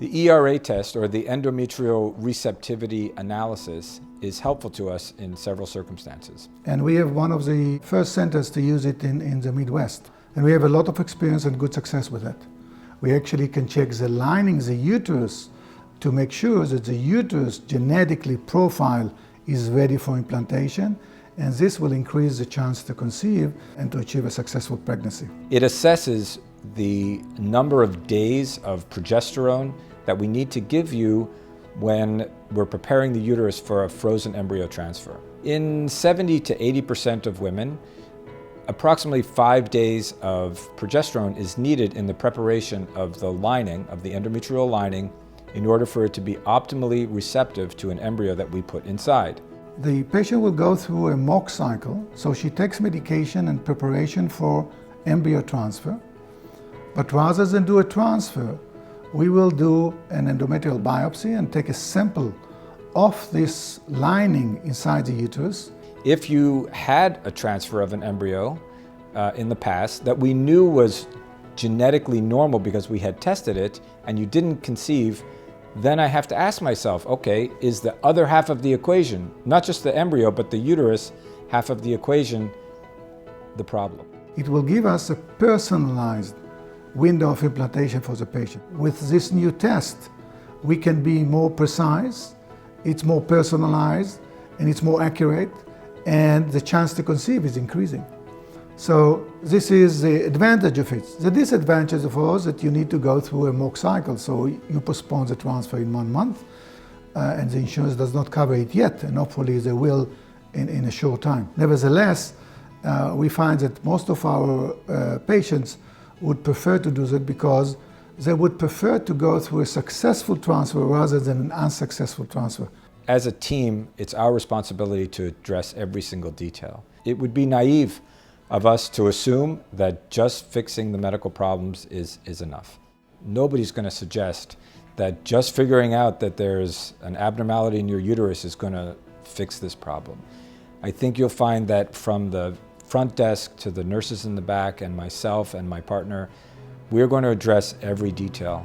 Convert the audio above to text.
The ERA test, or the endometrial receptivity analysis, is helpful to us in several circumstances. And we have one of the first centers to use it in the Midwest. And we have a lot of experience and good success with it. We actually can check the lining, the uterus, to make sure that the uterus genetically profile is ready for implantation, and this will increase the chance to conceive and to achieve a successful pregnancy. It assesses the number of days of progesterone that we need to give you when we're preparing the uterus for a frozen embryo transfer. In 70 to 80% of women, approximately 5 days of progesterone is needed in the preparation of the lining, of the endometrial lining, in order for it to be optimally receptive to an embryo that we put inside. The patient will go through a mock cycle, so she takes medication in preparation for embryo transfer. But rather than do a transfer, we will do an endometrial biopsy and take a sample of this lining inside the uterus. If you had a transfer of an embryo in the past that we knew was genetically normal because we had tested it, and you didn't conceive, then I have to ask myself, okay, is the other half of the equation, not just the embryo, but the uterus half of the equation, the problem? It will give us a personalized window of implantation for the patient. With this new test, we can be more precise, it's more personalized, and it's more accurate, and the chance to conceive is increasing. So this is the advantage of it. The disadvantage, of course, that you need to go through a mock cycle, so you postpone the transfer in 1 month, and the insurance does not cover it yet, and hopefully they will in a short time. Nevertheless, we find that most of our patients would prefer to do that because they would prefer to go through a successful transfer rather than an unsuccessful transfer. As a team, it's our responsibility to address every single detail. It would be naive of us to assume that just fixing the medical problems is enough. Nobody's going to suggest that just figuring out that there's an abnormality in your uterus is going to fix this problem. I think you'll find that from the front desk to the nurses in the back and myself and my partner, we're going to address every detail.